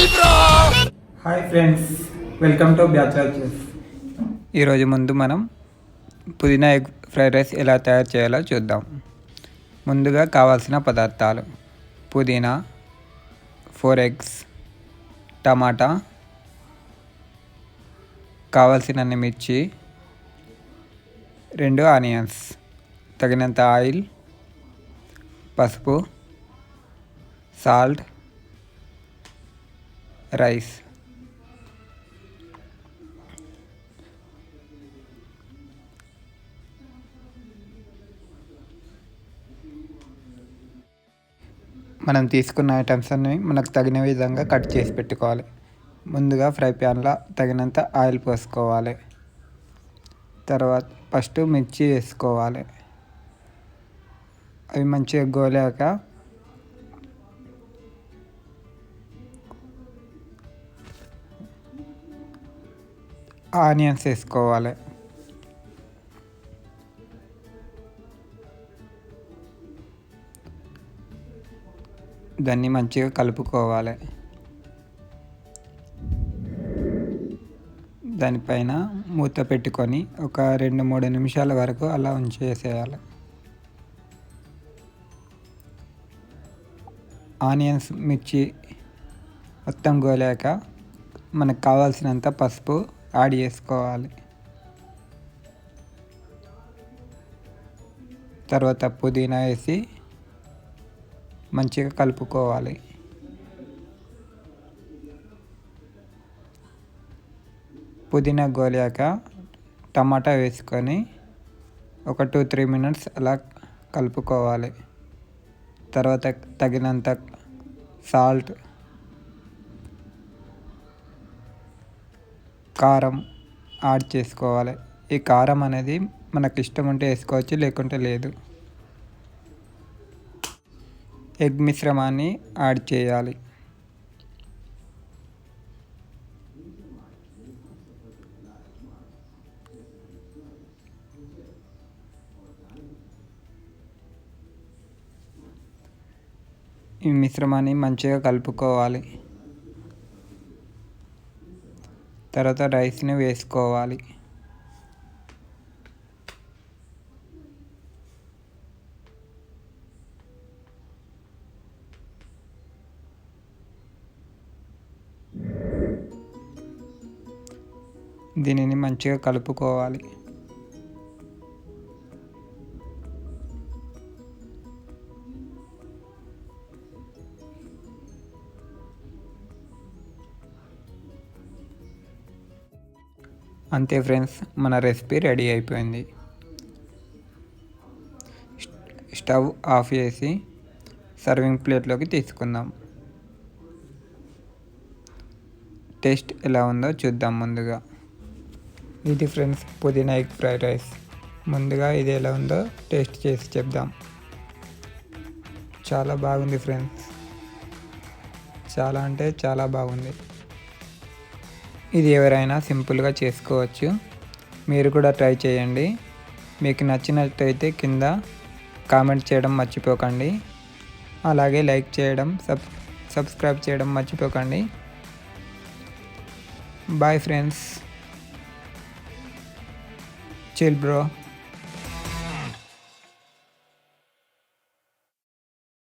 Hi friends, welcome to bachelor chef. ఈరోజు ముందు మనం పుదీనా ఎగ్ ఫ్రైడ్ రైస్ ఎలా తయారు చేయాలో చూద్దాం. ముందుగా కావాల్సిన పదార్థాలు: పుదీనా 4 eggs, టమాటా, కావాల్సినన్ని మిర్చి, 2 ఆనియన్స్, తగినంత ఆయిల్, పసుపు, సాల్ట్, రైస్. మనం తీసుకున్న ఐటమ్స్ అన్ని మనకు తగిన విధంగా కట్ చేసి పెట్టుకోవాలి. ముందుగా ఫ్రై ప్యాన్లో తగినంత ఆయిల్ పోసుకోవాలి. తర్వాత ఫస్ట్ మిర్చి వేసుకోవాలి. అవి మంచిగా గోలాక ఆనియన్స్ వేసుకోవాలి. దాన్ని మంచిగా కలుపుకోవాలి. దానిపైన మూత పెట్టుకొని ఒక 2-3 నిమిషాల వరకు అలా ఉంచేసేయాలి. ఆనియన్స్, మిర్చి మొత్తం గోలాక మనకు కావాల్సినంత పసుపు యాడ్ చేసుకోవాలి. తర్వాత పుదీనా వేసి మంచిగా కలుపుకోవాలి. పుదీనా గోలాక టమాటా వేసుకొని ఒక 2-3 మినిట్స్ అలా కలుపుకోవాలి. తర్వాత తగినంత సాల్ట్, కారం యాడ్ చేసుకోవాలి. ఈ కారం అనేది మనకు ఇష్టం ఉంటే వేసుకోవచ్చు, లేకుంటే లేదు. ఎగ్ మిశ్రమాన్ని యాడ్ చేయాలి. ఈ మిశ్రమాన్ని మంచిగా కలుపుకోవాలి. తర్వాత రైస్ని వేసుకోవాలి. దీనిని మంచిగా కలుపుకోవాలి. అంతే ఫ్రెండ్స్, మన రెసిపీ రెడీ అయిపోయింది. స్టవ్ ఆఫ్ చేసి సర్వింగ్ ప్లేట్లోకి తీసుకుందాం. టేస్ట్ ఎలా ఉందో చూద్దాం. ముందుగా ఇది ఫ్రెండ్స్ పుదీనా ఎగ్ ఫ్రైడ్ రైస్. ముందుగా ఇది ఎలా ఉందో టేస్ట్ చేసి చెప్దాం. చాలా బాగుంది ఫ్రెండ్స్, చాలా అంటే చాలా బాగుంది. ఇది ఎవరైనా సింపుల్గా చేసుకోవచ్చు. మీరు కూడా ట్రై చేయండి. మీకు నచ్చినట్టయితే కింద కామెంట్ చేయడం మర్చిపోకండి. అలాగే లైక్ చేయడం, సబ్స్క్రైబ్ చేయడం మర్చిపోకండి. Bye friends. Chill bro.